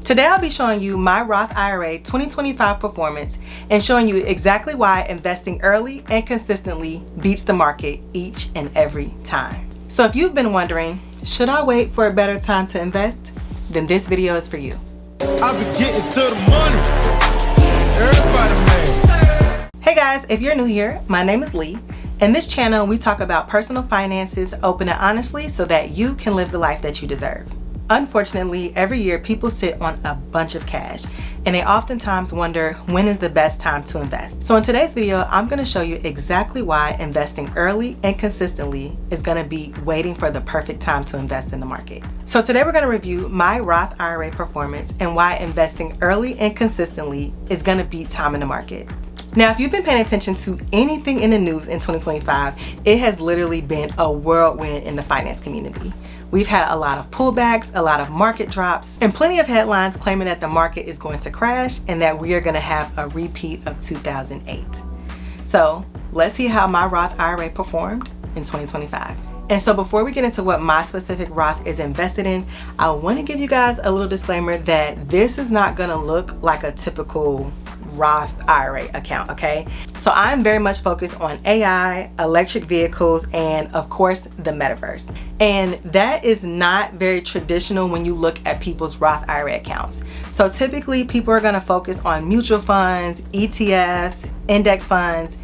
Today I'll be showing you my Roth IRA 2025 performance and showing you exactly why investing early and consistently beats the market each and every time. So if you've been wondering, should I wait for a better time to invest? Then this video is for you. I've been getting to the money. Everybody man. Hey guys, if you're new here, my name is Lee. In this channel, we talk about personal finances open and honestly so that you can live the life that you deserve. Unfortunately, every year people sit on a bunch of cash and they oftentimes wonder when is the best time to invest. So in today's video, I'm going to show you exactly why investing early and consistently is going to be waiting for the perfect time to invest in the market. So today we're going to review my Roth IRA performance and why investing early and consistently is going to beat time in the market. Now, if you've been paying attention to anything in the news in 2025, it has literally been a whirlwind in the finance community. We've had a lot of pullbacks, a lot of market drops, and plenty of headlines claiming that the market is going to crash and that we are going to have a repeat of 2008. So let's see how my Roth IRA performed in 2025. And so before we get into what my specific Roth is invested in, I want to give you guys a little disclaimer that this is not going to look like a typical Roth IRA account, okay? So I'm very much focused on AI, electric vehicles, and of course the metaverse. And that is not very traditional when you look at people's Roth IRA accounts. So typically people are gonna focus on mutual funds, ETFs, index funds,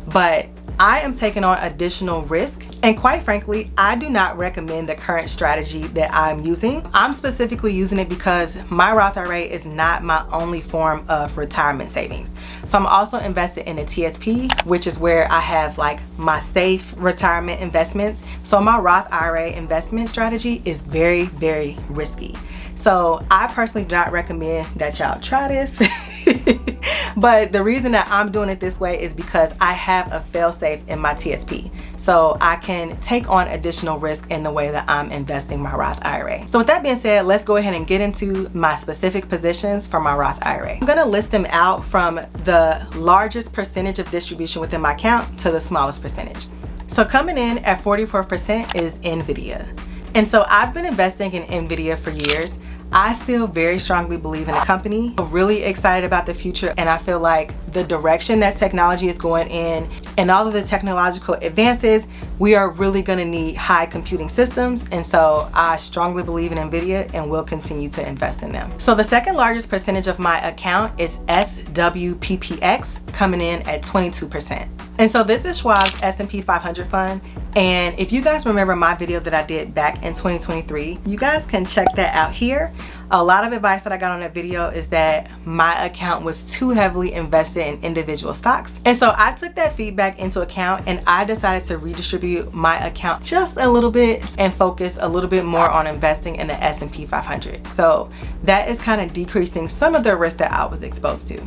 but I am taking on additional risk, and quite frankly, I do not recommend the current strategy that I'm using. I'm specifically using it because my Roth IRA is not my only form of retirement savings. So I'm also invested in a TSP, which is where I have like my safe retirement investments. So my Roth IRA investment strategy is very, very risky. So I personally do not recommend that y'all try this. But the reason that I'm doing it this way is because I have a fail-safe in my TSP. So I can take on additional risk in the way that I'm investing my Roth IRA. So with that being said, let's go ahead and get into my specific positions for my Roth IRA. I'm gonna list them out from the largest percentage of distribution within my account to the smallest percentage. So coming in at 44% is NVIDIA. And so I've been investing in NVIDIA for years. I still very strongly believe in the company. I'm really excited about the future, and I feel like the direction that technology is going in and all of the technological advances, we are really gonna need high computing systems. And so I strongly believe in NVIDIA and will continue to invest in them. So the second largest percentage of my account is SWPPX, coming in at 22%. And so this is Schwab's S&P 500 fund. And if you guys remember my video that I did back in 2023, you guys can check that out here. A lot of advice that I got on that video is that my account was too heavily invested in individual stocks. And so I took that feedback into account and I decided to redistribute my account just a little bit and focus a little bit more on investing in the S&P 500. So that is kind of decreasing some of the risk that I was exposed to.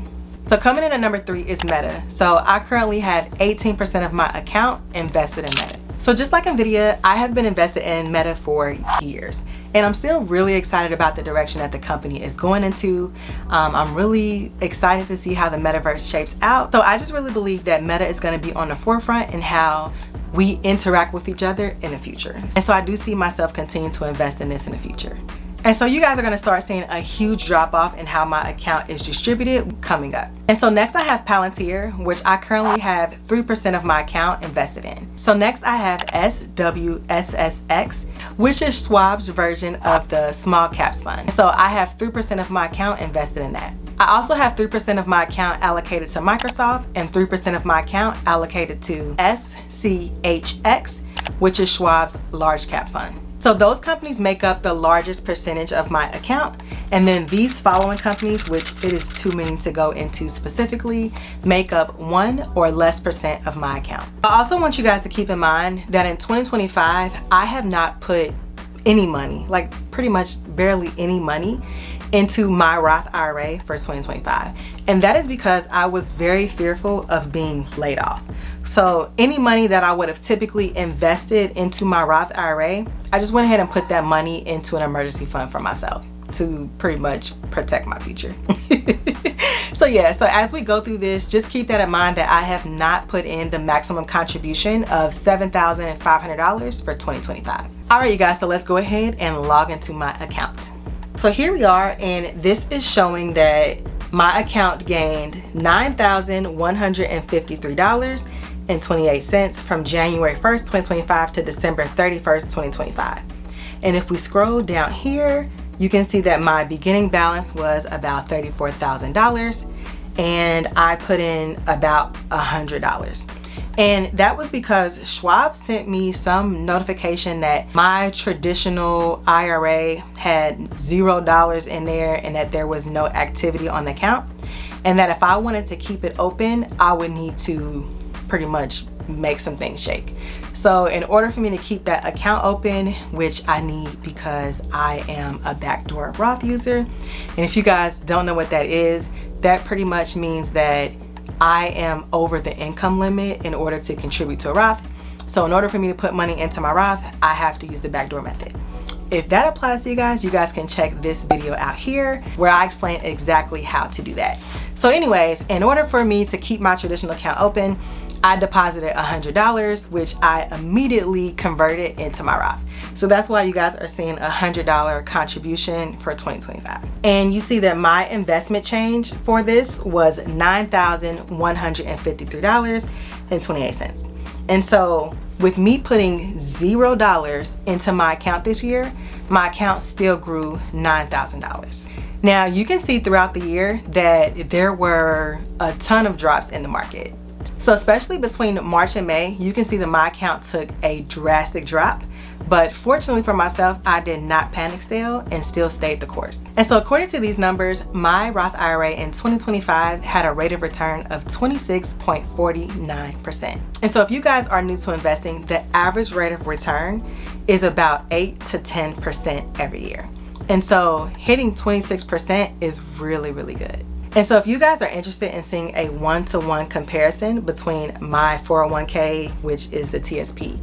So coming in at number 3 is Meta. So I currently have 18% of my account invested in Meta. So just like NVIDIA, I have been invested in Meta for years. And I'm still really excited about the direction that the company is going into. I'm really excited to see how the metaverse shapes out. So I just really believe that Meta is going to be on the forefront in how we interact with each other in the future. And so I do see myself continuing to invest in this in the future. And so you guys are gonna start seeing a huge drop off in how my account is distributed coming up. And so next I have Palantir, which I currently have 3% of my account invested in. So next I have SWSSX, which is Schwab's version of the small caps fund. So I have 3% of my account invested in that. I also have 3% of my account allocated to Microsoft and 3% of my account allocated to SCHX, which is Schwab's large cap fund. So those companies make up the largest percentage of my account. And then these following companies, which it is too many to go into specifically, make up 1% or less of my account. I also want you guys to keep in mind that in 2025, I have not put any money, like pretty much barely any money, into my Roth IRA for 2025. And that is because I was very fearful of being laid off. So any money that I would have typically invested into my Roth IRA, I just went ahead and put that money into an emergency fund for myself to pretty much protect my future. So yeah, so as we go through this, just keep that in mind that I have not put in the maximum contribution of $7,500 for 2025. All right, you guys, so let's go ahead and log into my account. So here we are, and this is showing that my account gained $9,153.28 from January 1st, 2025 to December 31st, 2025. And if we scroll down here, you can see that my beginning balance was about $34,000 and I put in about $100. And that was because Schwab sent me some notification that my traditional IRA had $0 in there and that there was no activity on the account. And that if I wanted to keep it open, I would need to pretty much make some things shake. So in order for me to keep that account open, which I need because I am a backdoor Roth user, and if you guys don't know what that is, that pretty much means that I am over the income limit in order to contribute to a Roth. So in order for me to put money into my Roth, I have to use the backdoor method. If that applies to you guys can check this video out here where I explain exactly how to do that. So anyways, in order for me to keep my traditional account open, I deposited $100, which I immediately converted into my Roth. So that's why you guys are seeing a $100 contribution for 2025. And you see that my investment change for this was $9,153.28. And so with me putting $0 into my account this year, my account still grew $9,000. Now you can see throughout the year that there were a ton of drops in the market. So especially between March and May, you can see that my account took a drastic drop. But fortunately for myself, I did not panic sell and still stayed the course. And so according to these numbers, my Roth IRA in 2025 had a rate of return of 26.49%. And so if you guys are new to investing, the average rate of return is about 8 to 10% every year. And so hitting 26% is really, really good. And so if you guys are interested in seeing a one-to-one comparison between my 401k, which is the TSP,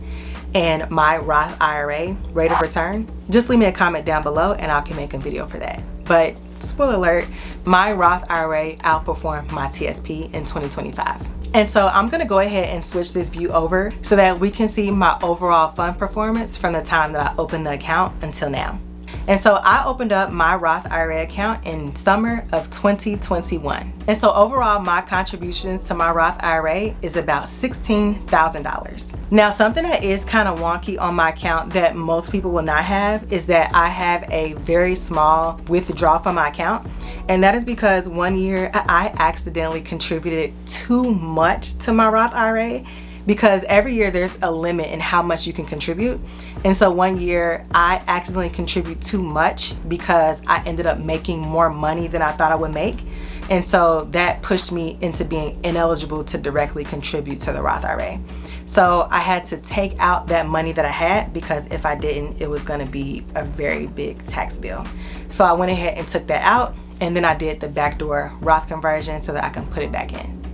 and my Roth IRA rate of return, just leave me a comment down below and I can make a video for that. But spoiler alert, my Roth IRA outperformed my TSP in 2025. And so I'm gonna go ahead and switch this view over so that we can see my overall fund performance from the time that I opened the account until now. And so I opened up my Roth IRA account in summer of 2021. And so overall, my contributions to my Roth IRA is about $16,000. Now, something that is kind of wonky on my account that most people will not have is that I have a very small withdrawal from my account. And that is because one year I accidentally contributed too much to my Roth IRA, because every year there's a limit in how much you can contribute. And so one year I accidentally contributed too much because I ended up making more money than I thought I would make. And so that pushed me into being ineligible to directly contribute to the Roth IRA. So I had to take out that money that I had, because if I didn't, it was gonna be a very big tax bill. So I went ahead and took that out, and then I did the backdoor Roth conversion so that I can put it back in.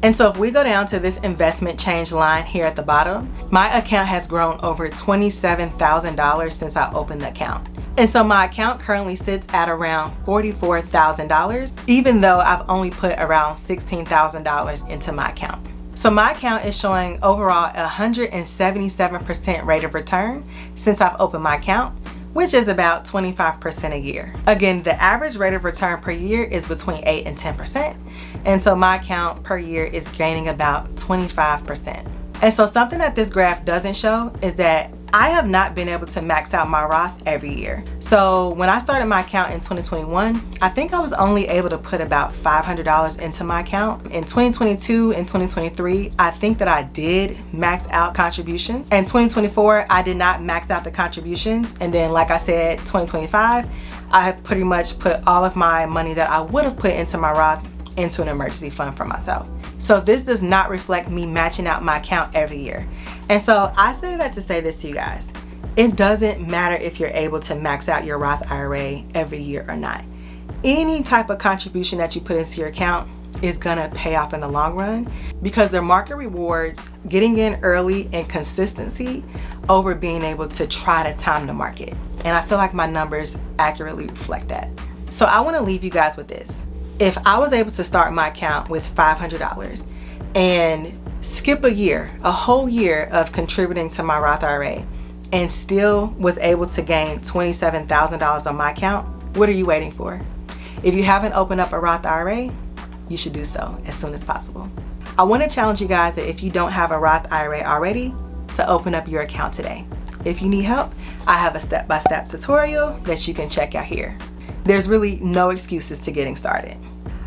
And so if we go down to this investment change line here at the bottom, my account has grown over $27,000 since I opened the account. And so my account currently sits at around $44,000, even though I've only put around $16,000 into my account. So my account is showing overall 177% rate of return since I've opened my account, which is about 25% a year. Again, the average rate of return per year is between 8 and 10%. And so my account per year is gaining about 25%. And so something that this graph doesn't show is that I have not been able to max out my Roth every year. So when I started my account in 2021, I think I was only able to put about $500 into my account. In 2022 and 2023, I think that I did max out contributions. And 2024, I did not max out the contributions. And then, like I said, 2025, I have pretty much put all of my money that I would have put into my Roth into an emergency fund for myself. So this does not reflect me matching out my account every year. And so I say that to say this to you guys. It doesn't matter if you're able to max out your Roth IRA every year or not. Any type of contribution that you put into your account is gonna pay off in the long run, because the market rewards getting in early and consistency over being able to try to time the market. And I feel like my numbers accurately reflect that. So I wanna leave you guys with this. If I was able to start my account with $500 and skip a year, a whole year of contributing to my Roth IRA, and still was able to gain $27,000 on my account, What are you waiting for? If you haven't opened up a Roth IRA, you should do so as soon as possible. I want to challenge you guys that if you don't have a Roth IRA already, to open up your account today. If you need help, I have a step-by-step tutorial that you can check out here. There's really no excuses to getting started.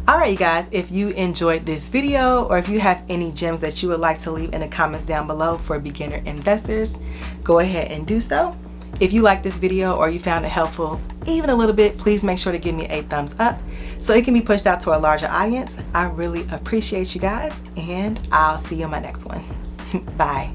Alright you guys, if you enjoyed this video or if you have any gems that you would like to leave in the comments down below for beginner investors, go ahead and do so. If you like this video or you found it helpful even a little bit, please make sure to give me a thumbs up so it can be pushed out to a larger audience. I really appreciate you guys, and I'll see you in my next one. Bye.